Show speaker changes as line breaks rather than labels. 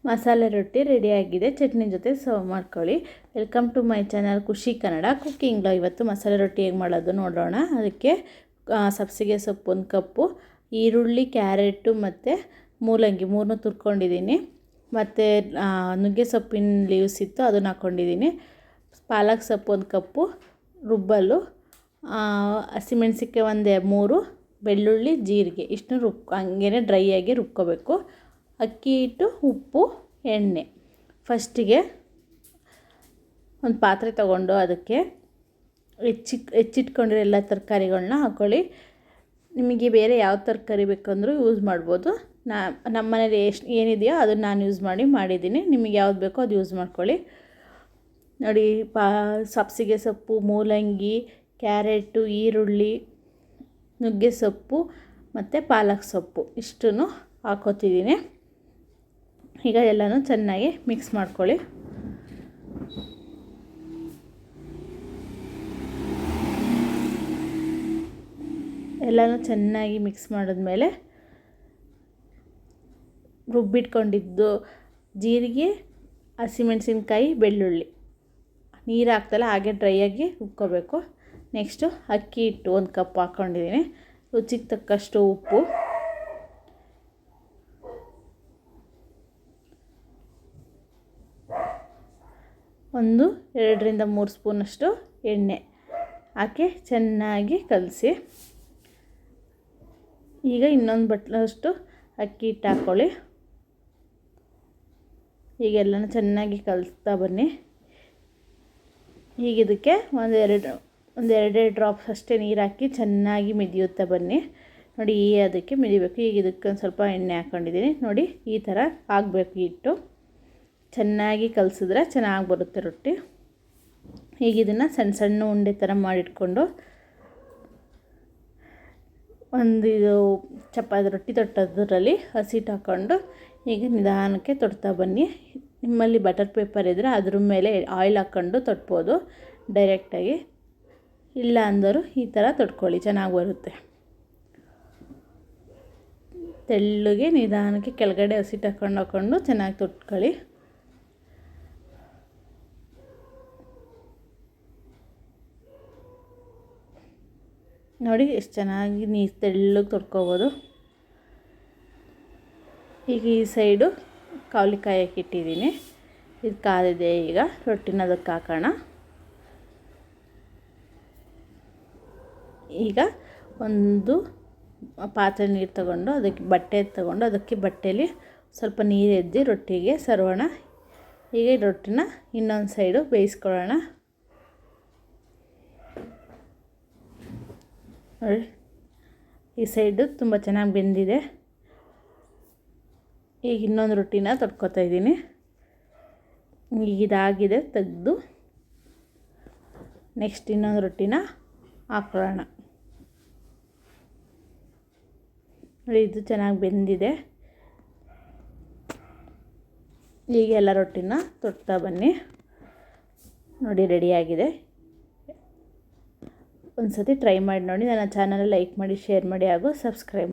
ಮಸಾಲೆ ರೊಟ್ಟಿ ರೆಡಿಯಾಗಿದೆ. ಚಟ್ನಿ ಜೊತೆ ಸರ್ವ್ ಮಾಡ್ಕೊಳ್ಳಿ. ವೆಲ್ಕಮ್ ಟು ಮೈ ಚಾನಲ್ ಖುಷಿ ಕನ್ನಡ ಕುಕ್ಕಿಂಗ್. ಇವತ್ತು ಮಸಾಲೆ ರೊಟ್ಟಿ ಹೇಗೆ ಮಾಡೋದು ನೋಡೋಣ. ಅದಕ್ಕೆ ಸಬ್ಸಿಗೆ ಸೊಪ್ಪು 1 ಕಪ್ಪು, ಈರುಳ್ಳಿ, ಕ್ಯಾರೆಟು ಮತ್ತು ಮೂಲಂಗಿ 3 ತುರ್ಕೊಂಡಿದ್ದೀನಿ. ಮತ್ತು ನುಗ್ಗೆ ಸೊಪ್ಪಿನ ಲೀವ್ಸ್ ಇತ್ತು, ಅದನ್ನು ಹಾಕ್ಕೊಂಡಿದ್ದೀನಿ. ಪಾಲಕ್ ಸೊಪ್ಪು 1 ಕಪ್ಪು, ರುಬ್ಬಲು ಹಸಿಮೆಣಸಿಕಾಯಿ 3, ಬೆಳ್ಳುಳ್ಳಿ, ಜೀರಿಗೆ ಇಷ್ಟನ್ನು ಹಂಗೇ ಡ್ರೈ ಆಗಿ ರುಬ್ಕೋಬೇಕು. ಅಕ್ಕಿ ಹಿಟ್ಟು, ಉಪ್ಪು, ಎಣ್ಣೆ. ಫಸ್ಟಿಗೆ ಒಂದು ಪಾತ್ರೆ ತೊಗೊಂಡು ಅದಕ್ಕೆ ಹೆಚ್ಚಿಟ್ಕೊಂಡಿರೋ ಎಲ್ಲ ತರಕಾರಿಗಳನ್ನ ಹಾಕ್ಕೊಳ್ಳಿ. ನಿಮಗೆ ಬೇರೆ ಯಾವ ತರಕಾರಿ ಬೇಕಂದ್ರೂ ಯೂಸ್ ಮಾಡ್ಬೋದು. ನಮ್ಮ ಮನೇಲಿ ಏನಿದೆಯೋ ಅದನ್ನು ನಾನು ಯೂಸ್ ಮಾಡಿದ್ದೀನಿ. ನಿಮಗೆ ಯಾವ್ದು ಬೇಕೋ ಅದು ಯೂಸ್ ಮಾಡ್ಕೊಳ್ಳಿ. ನೋಡಿ, ಸಬ್ಸಿಗೆ ಸೊಪ್ಪು, ಮೂಲಂಗಿ, ಕ್ಯಾರೆಟು, ಈರುಳ್ಳಿ, ನುಗ್ಗೆ ಸೊಪ್ಪು ಮತ್ತು ಪಾಲಕ್ ಸೊಪ್ಪು ಇಷ್ಟನ್ನು ಹಾಕ್ಕೋತಿದ್ದೀನಿ. ಈಗ ಎಲ್ಲನೂ ಚೆನ್ನಾಗಿ ಮಿಕ್ಸ್ ಮಾಡ್ಕೊಳ್ಳಿ. ಎಲ್ಲನೂ ಚೆನ್ನಾಗಿ ಮಿಕ್ಸ್ ಮಾಡಿದ್ಮೇಲೆ ರುಬ್ಬಿಟ್ಕೊಂಡಿದ್ದು ಜೀರಿಗೆ, ಹಸಿಮೆಣಸಿನ್ಕಾಯಿ, ಬೆಳ್ಳುಳ್ಳಿ ನೀರು ಹಾಕ್ತಲ್ಲ ಹಾಗೆ ಡ್ರೈಯಾಗಿ ರುಬ್ಕೋಬೇಕು. ನೆಕ್ಸ್ಟು ಅಕ್ಕಿ ಹಿಟ್ಟು 1 ಕಪ್ ಹಾಕ್ಕೊಂಡಿದ್ದೀನಿ. ರುಚಿಗೆ ತಕ್ಕಷ್ಟು ಉಪ್ಪು, ಒಂದು 2ರಿಂದ 3 ಸ್ಪೂನಷ್ಟು ಎಣ್ಣೆ ಹಾಕಿ ಚೆನ್ನಾಗಿ ಕಲಸಿ. ಈಗ ಇನ್ನೊಂದು ಬಟ್ಲಷ್ಟು ಅಕ್ಕಿ ಹಿಟ್ಟು ಹಾಕ್ಕೊಳ್ಳಿ. ಈಗ ಎಲ್ಲನೂ ಚೆನ್ನಾಗಿ ಕಲಿಸ್ತಾ ಬನ್ನಿ. ಈಗ ಇದಕ್ಕೆ ಒಂದೆರಡು ಡ್ರಾಪ್ಸ್ ಅಷ್ಟೇ ನೀರು ಹಾಕಿ ಚೆನ್ನಾಗಿ ಮಿದಿಯುತ್ತಾ ಬನ್ನಿ. ನೋಡಿ, ಅದಕ್ಕೆ ಮಿದಿಬೇಕು. ಈಗ ಇದಕ್ಕೆ ಒಂದು ಸ್ವಲ್ಪ ಎಣ್ಣೆ ಹಾಕ್ಕೊಂಡಿದ್ದೀನಿ. ನೋಡಿ, ಈ ಥರ ಆಗಬೇಕು ಹಿಟ್ಟು. ಚೆನ್ನಾಗಿ ಕಲಸಿದ್ರೆ ಚೆನ್ನಾಗಿ ಬರುತ್ತೆ ರೊಟ್ಟಿ. ಈಗ ಇದನ್ನು ಸಣ್ಣ ಸಣ್ಣ ಉಂಡೆ ಥರ ಮಾಡಿಟ್ಕೊಂಡು ಇದು ಚಪಾತಿ ರೊಟ್ಟಿ ತೊಟ್ಟೋದ್ರಲ್ಲಿ ಹಸಿಟ್ಟು ಹಾಕ್ಕೊಂಡು ಈಗ ನಿಧಾನಕ್ಕೆ ತೊಡ್ತಾ ಬನ್ನಿ. ನಿಮ್ಮಲ್ಲಿ ಬಟರ್ ಪೇಪರ್ ಇದ್ದರೆ ಅದ್ರ ಮೇಲೆ ಆಯಿಲ್ ಹಾಕ್ಕೊಂಡು ತೊಟ್ಬೋದು ಡೈರೆಕ್ಟಾಗಿ. ಇಲ್ಲ ಅಂದರೂ ಈ ಥರ ತೊಟ್ಕೊಳ್ಳಿ, ಚೆನ್ನಾಗಿ ಬರುತ್ತೆ. ತೆಳ್ಳಗೆ ನಿಧಾನಕ್ಕೆ ಕೆಳಗಡೆ ಹಸಿಟ್ಟು ಹಾಕ್ಕೊಂಡು ಚೆನ್ನಾಗಿ ತೊಟ್ಕೊಳ್ಳಿ. ನೋಡಿ, ಎಷ್ಟು ಚೆನ್ನಾಗಿ ನೀರು ತೆಳ್ಳಗೆ ತೊಟ್ಕೋಬೋದು. ಈಗ ಈ ಸೈಡು ಕಾವಲಿ ಕಾಯಕ್ಕೆ ಇಟ್ಟಿದ್ದೀನಿ. ಇದು ಕಾದಿದೆ. ಈಗ ರೊಟ್ಟಿನ ಅದಕ್ಕೆ ಹಾಕೋಣ. ಈಗ ಒಂದು ಪಾತ್ರೆ ನೀರು ತಗೊಂಡು ಅದಕ್ಕೆ ಬಟ್ಟೆಯಲ್ಲಿ ಸ್ವಲ್ಪ ನೀರು ಎದ್ದಿ ರೊಟ್ಟಿಗೆ ಸರೋಣ. ಈಗ ಈ ರೊಟ್ಟಿನ ಇನ್ನೊಂದು ಸೈಡು ಬೇಯಿಸ್ಕೊಳ್ಳೋಣ. ನೋಡಿ, ಈ ಸೈಡು ತುಂಬ ಚೆನ್ನಾಗಿ ಬೆಂದಿದೆ. ಈಗ ಇನ್ನೊಂದು ರೊಟ್ಟಿನ ತೊಟ್ಕೊತಾ ಇದ್ದೀನಿ. ಈಗ ಇದಾಗಿದೆ, ತೆಗೆದು ನೆಕ್ಸ್ಟ್ ಇನ್ನೊಂದು ರೊಟ್ಟಿನ ಹಾಕೊಳ್ಳೋಣ. ನೋಡಿ, ಇದು ಚೆನ್ನಾಗಿ ಬೆಂದಿದೆ. ಈಗ ಎಲ್ಲ ರೊಟ್ಟಿನ ತೊಟ್ತಾ ಬನ್ನಿ. ನೋಡಿ, ರೆಡಿಯಾಗಿದೆ. ಒಂದು ಸತಿ ಟ್ರೈ ಮಾಡಿ ನೋಡಿ. ನನ್ನ ಚಾನಲ್ ಲೈಕ್ ಮಾಡಿ, ಶೇರ್ ಮಾಡಿ ಹಾಗೂ ಸಬ್ಸ್ಕ್ರೈಬ್ ಮಾಡಿ.